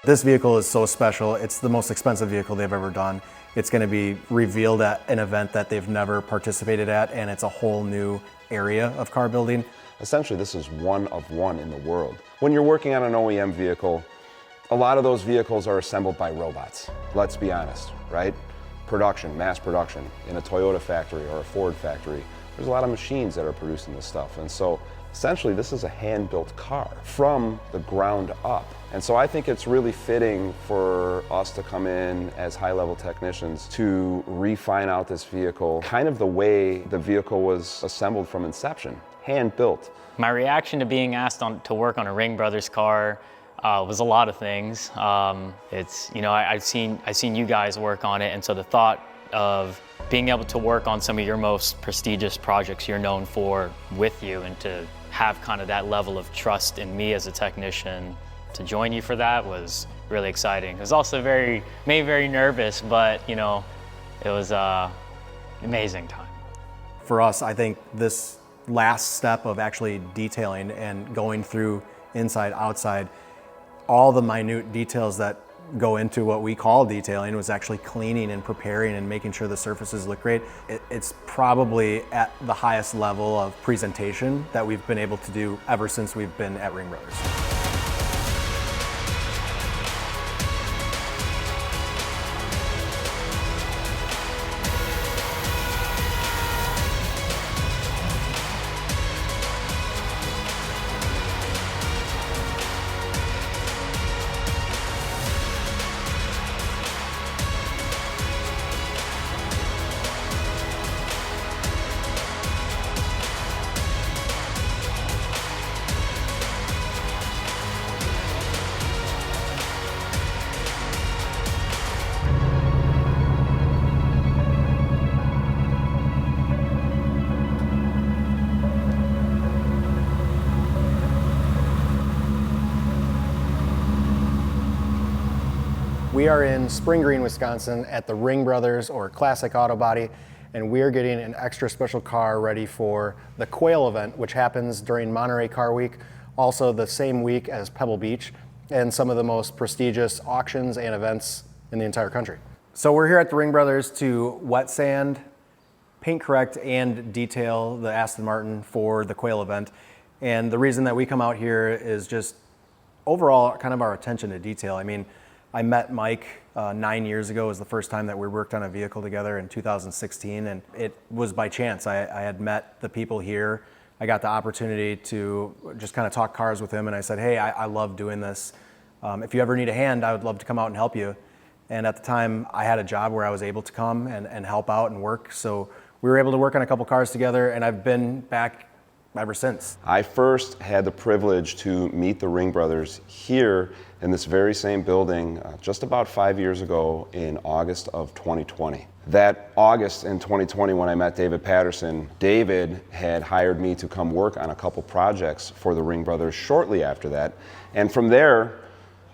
This vehicle is so special. It's the most expensive vehicle they've ever done. It's going to be revealed at an event that they've never participated at, and it's a whole new area of car building. Essentially, this is one of one in the world. When you're working on an OEM vehicle, a lot of those vehicles are assembled by robots. Let's be honest, right? Production, mass production, in a Toyota factory or a Ford factory, there's a lot of machines that are producing this stuff. And so essentially this is a hand-built car from the ground up. And so I think it's really fitting for us to come in as high-level technicians to refine out this vehicle kind of the way the vehicle was assembled from inception, hand-built. My reaction to being asked to work on a RingBrothers car was a lot of things. It's, you know, I've seen you guys work on it, and so the thought of being able to work on some of your most prestigious projects you're known for with you, and to have kind of that level of trust in me as a technician to join you for that was really exciting. It was also made me very nervous, but you know, it was an amazing time. For us, I think this last step of actually detailing and going through inside, outside, all the minute details that go into what we call detailing was actually cleaning and preparing and making sure the surfaces look great. It's probably at the highest level of presentation that we've been able to do ever since we've been at RingBrothers. We are in Spring Green, Wisconsin at the RingBrothers or Classic Auto Body, and we are getting an extra special car ready for the Quail event, which happens during Monterey Car Week, also the same week as Pebble Beach, and some of the most prestigious auctions and events in the entire country. So we're here at the RingBrothers to wet sand, paint correct, and detail the Aston Martin for the Quail event. And the reason that we come out here is just overall kind of our attention to detail. I mean, I met Mike 9 years ago. It was the first time that we worked on a vehicle together in 2016, and it was by chance. I had met the people here. I got the opportunity to just kind of talk cars with him, and I said, hey, I love doing this. If you ever need a hand, I would love to come out and help you. And at the time, I had a job where I was able to come and help out and work. So we were able to work on a couple cars together, and I've been back ever since. I first had the privilege to meet the RingBrothers here in this very same building just about 5 years ago in August of 2020. That August in 2020 when I met David Patterson, David had hired me to come work on a couple projects for the RingBrothers shortly after that. And from there,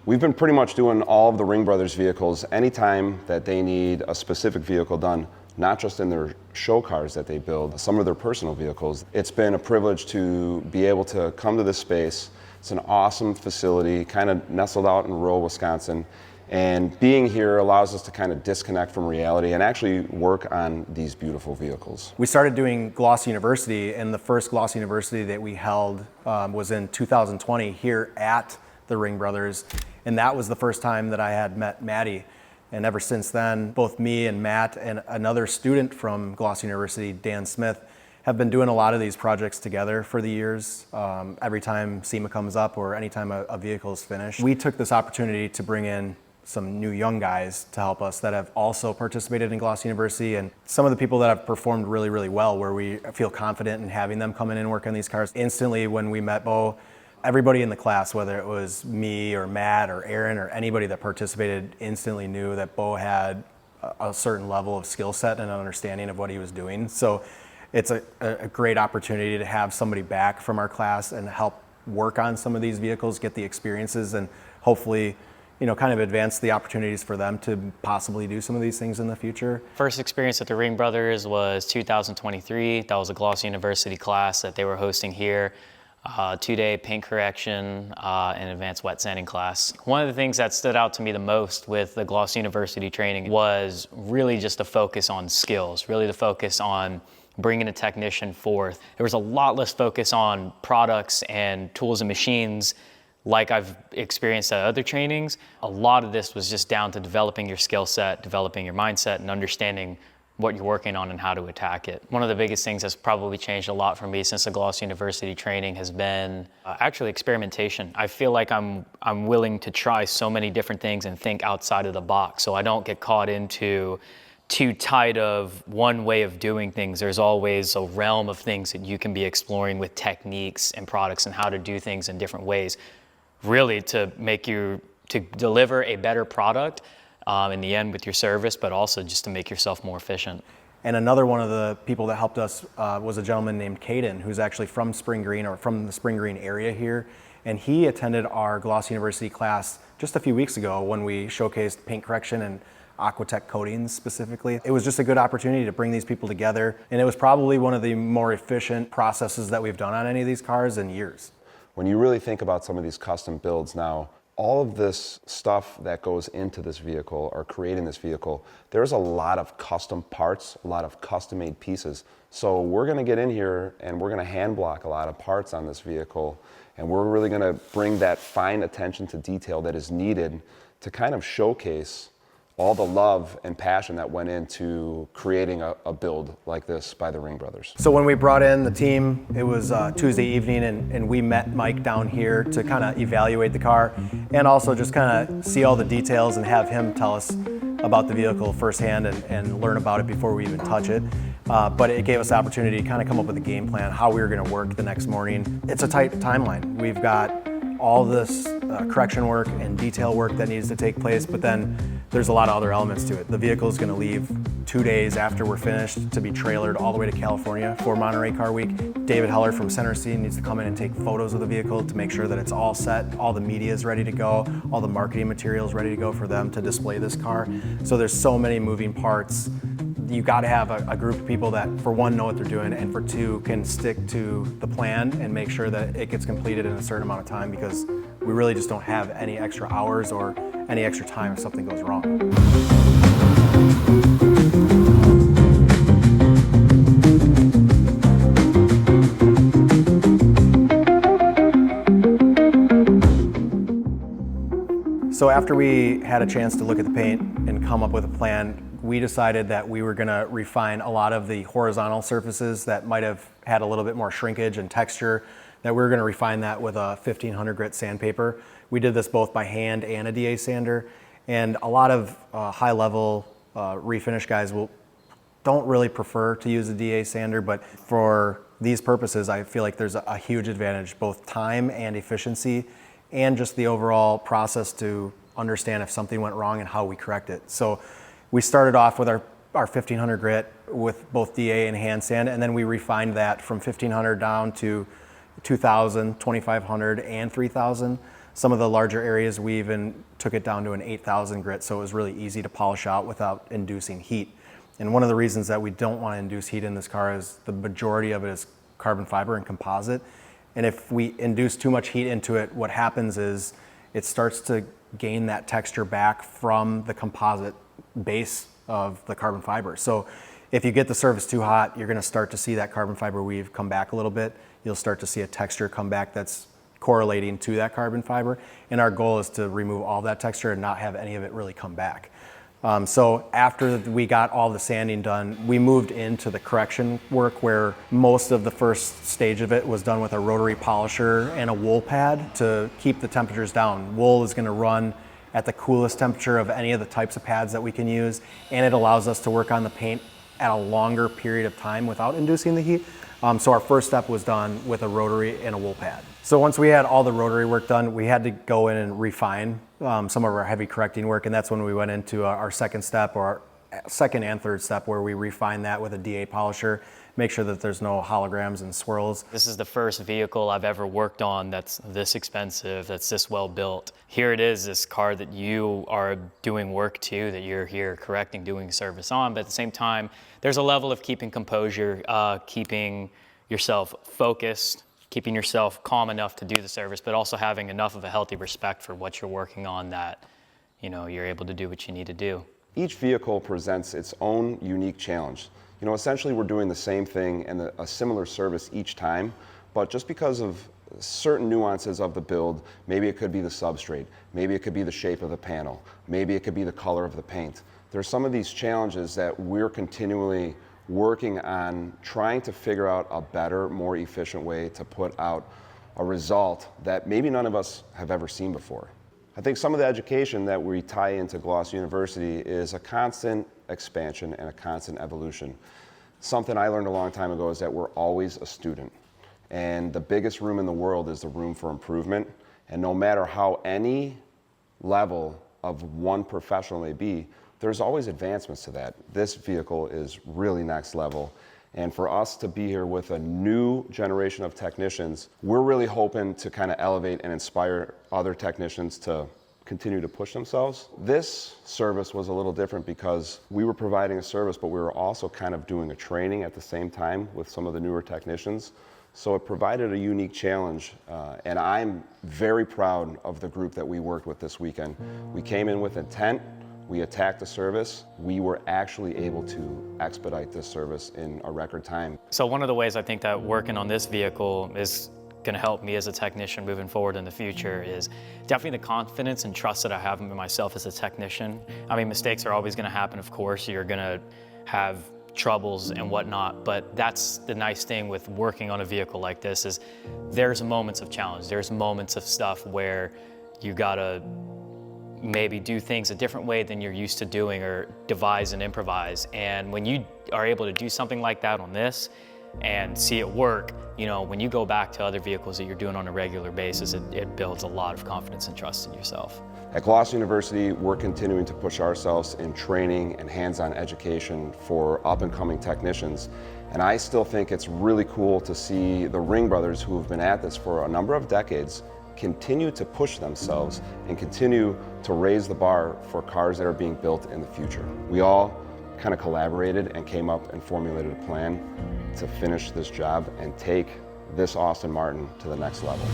we've been pretty much doing all of the RingBrothers vehicles anytime that they need a specific vehicle done, not just in their show cars that they build, some of their personal vehicles. It's been a privilege to be able to come to this space. It's an awesome facility, kind of nestled out in rural Wisconsin. And being here allows us to kind of disconnect from reality and actually work on these beautiful vehicles. We started doing Gloss University, and the first Gloss University that we held was in 2020 here at the RingBrothers. And that was the first time that I had met Maddie. And ever since then, both me and Matt and another student from Gloss University, Dan Smith, have been doing a lot of these projects together for the years. Every time SEMA comes up or anytime a vehicle is finished. We took this opportunity to bring in some new young guys to help us that have also participated in Gloss University, and some of the people that have performed really, really well, where we feel confident in having them come in and work on these cars. Instantly when we met Bo, everybody in the class, whether it was me or Matt or Aaron or anybody that participated, instantly knew that Bo had a certain level of skill set and an understanding of what he was doing. So it's a great opportunity to have somebody back from our class and help work on some of these vehicles, get the experiences, and hopefully, you know, kind of advance the opportunities for them to possibly do some of these things in the future. First experience at the RingBrothers was 2023. That was a Gloss University class that they were hosting here. 2-day paint correction, and advanced wet sanding class. One of the things that stood out to me the most with the Gloss University training was really just the focus on skills, really the focus on bringing a technician forth. There was a lot less focus on products and tools and machines like I've experienced at other trainings. A lot of this was just down to developing your skill set, developing your mindset, and understanding what you're working on and how to attack it. One of the biggest things that's probably changed a lot for me since the Gloss University training has been actually experimentation. I feel like I'm willing to try so many different things and think outside of the box, so I don't get caught into too tight of one way of doing things. There's always a realm of things that you can be exploring with techniques and products and how to do things in different ways, really to deliver a better product in the end with your service, but also just to make yourself more efficient. And another one of the people that helped us was a gentleman named Caden, who's actually from Spring Green, or from the Spring Green area here. And he attended our Gloss University class just a few weeks ago when we showcased paint correction and Aquatech coatings specifically. It was just a good opportunity to bring these people together, and it was probably one of the more efficient processes that we've done on any of these cars in years. When you really think about some of these custom builds now, all of this stuff that goes into this vehicle or creating this vehicle, there's a lot of custom parts, a lot of custom made pieces. So we're gonna get in here and we're gonna hand block a lot of parts on this vehicle, and we're really gonna bring that fine attention to detail that is needed to kind of showcase all the love and passion that went into creating a build like this by the RingBrothers. So when we brought in the team, it was Tuesday evening, and we met Mike down here to kind of evaluate the car and also just kind of see all the details and have him tell us about the vehicle firsthand and learn about it before we even touch it. But it gave us the opportunity to kind of come up with a game plan, how we were going to work the next morning. It's a tight timeline. We've got all this correction work and detail work that needs to take place, but then there's a lot of other elements to it. The vehicle is going to leave 2 days after we're finished to be trailered all the way to California for Monterey Car Week. David Heller from Center Scene needs to come in and take photos of the vehicle to make sure that it's all set, all the media is ready to go, all the marketing materials ready to go for them to display this car. So there's so many moving parts. You got to have a group of people that, for one, know what they're doing, and for two, can stick to the plan and make sure that it gets completed in a certain amount of time, because we really just don't have any extra hours or any extra time if something goes wrong. So after we had a chance to look at the paint and come up with a plan, we decided that we were going to refine a lot of the horizontal surfaces that might have had a little bit more shrinkage and texture, that we were going to refine that with a 1500 grit sandpaper. We did this both by hand and a DA sander, and a lot of high-level refinish guys don't really prefer to use a DA sander, but for these purposes, I feel like there's a huge advantage, both time and efficiency, and just the overall process to understand if something went wrong and how we correct it. So we started off with our 1500 grit with both DA and hand sand, and then we refined that from 1500 down to 2000, 2500, and 3000. Some of the larger areas, we even took it down to an 8000 grit, so it was really easy to polish out without inducing heat. And one of the reasons that we don't want to induce heat in this car is the majority of it is carbon fiber and composite. And if we induce too much heat into it, what happens is it starts to gain that texture back from the composite base of the carbon fiber. So if you get the surface too hot, you're going to start to see that carbon fiber weave come back a little bit. You'll start to see a texture come back that's correlating to that carbon fiber. And our goal is to remove all that texture and not have any of it really come back. So after we got all the sanding done, we moved into the correction work, where most of the first stage of it was done with a rotary polisher and a wool pad to keep the temperatures down. Wool is going to run at the coolest temperature of any of the types of pads that we can use, and it allows us to work on the paint at a longer period of time without inducing the heat. So our first step was done with a rotary and a wool pad. So once we had all the rotary work done, we had to go in and refine some of our heavy correcting work, and that's when we went into our second step, or our second and third step, where we refine that with a DA polisher, make sure that there's no holograms and swirls. This is the first vehicle I've ever worked on that's this expensive, that's this well built. Here it is, this car that you are doing work to, that you're here correcting, doing service on, but at the same time, there's a level of keeping composure, keeping yourself focused, keeping yourself calm enough to do the service, but also having enough of a healthy respect for what you're working on that, you know, you're able to do what you need to do. Each vehicle presents its own unique challenge. You know, essentially we're doing the same thing and a similar service each time, but just because of certain nuances of the build, maybe it could be the substrate, maybe it could be the shape of the panel, maybe it could be the color of the paint. There's some of these challenges that we're continually working on trying to figure out a better, more efficient way to put out a result that maybe none of us have ever seen before. I think some of the education that we tie into Gloss University is a constant expansion and a constant evolution. Something I learned a long time ago is that we're always a student. And the biggest room in the world is the room for improvement. And no matter how any level of one professional may be, there's always advancements to that. This vehicle is really next level. And for us to be here with a new generation of technicians, we're really hoping to kind of elevate and inspire other technicians to continue to push themselves. This service was a little different because we were providing a service, but we were also kind of doing a training at the same time with some of the newer technicians. So it provided a unique challenge, and I'm very proud of the group that we worked with this weekend. We came in with intent, we attacked the service, we were actually able to expedite this service in a record time. So one of the ways I think that working on this vehicle is going to help me as a technician moving forward in the future is definitely the confidence and trust that I have in myself as a technician. I mean, mistakes are always going to happen, of course. You're going to have troubles and whatnot, but that's the nice thing with working on a vehicle like this is there's moments of challenge. There's moments of stuff where you gotta maybe do things a different way than you're used to doing or devise and improvise. And when you are able to do something like that on this and see it work, you know, when you go back to other vehicles that you're doing on a regular basis, it builds a lot of confidence and trust in yourself. At Gloss University, we're continuing to push ourselves in training and hands-on education for up-and-coming technicians. And I still think it's really cool to see the RingBrothers, who have been at this for a number of decades, continue to push themselves and continue to raise the bar for cars that are being built in the future. We all kind of collaborated and came up and formulated a plan to finish this job and take this Aston Martin to the next level.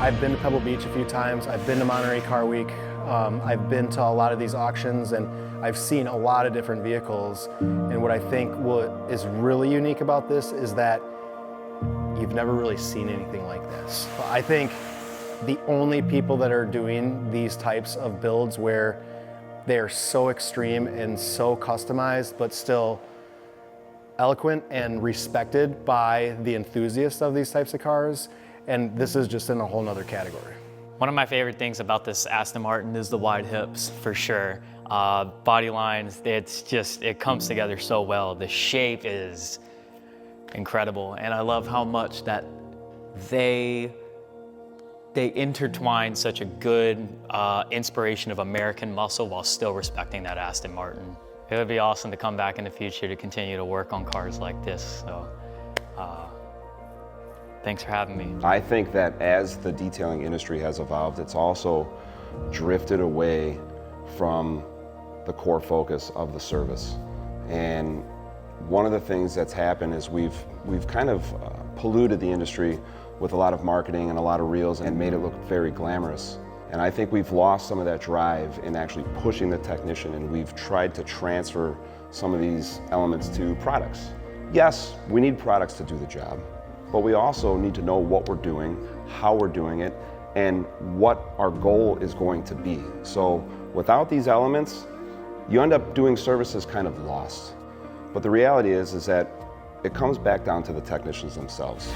I've been to Pebble Beach a few times. I've been to Monterey Car Week. I've been to a lot of these auctions, and I've seen a lot of different vehicles. And what I think what is really unique about this is that you've never really seen anything like this. I think the only people that are doing these types of builds where they are so extreme and so customized, but still eloquent and respected by the enthusiasts of these types of cars. And this is just in a whole nother category. One of my favorite things about this Aston Martin is the wide hips, for sure. Body lines, it comes together so well. The shape is incredible, and I love how much that they intertwine such a good inspiration of American muscle while still respecting that Aston Martin. It would be awesome to come back in the future to continue to work on cars like this. So. Thanks for having me. I think that as the detailing industry has evolved, it's also drifted away from the core focus of the service. And one of the things that's happened is we've kind of polluted the industry with a lot of marketing and a lot of reels and made it look very glamorous. And I think we've lost some of that drive in actually pushing the technician, and we've tried to transfer some of these elements to products. Yes, we need products to do the job, but we also need to know what we're doing, how we're doing it, and what our goal is going to be. So without these elements, you end up doing services kind of lost. But the reality is that it comes back down to the technicians themselves.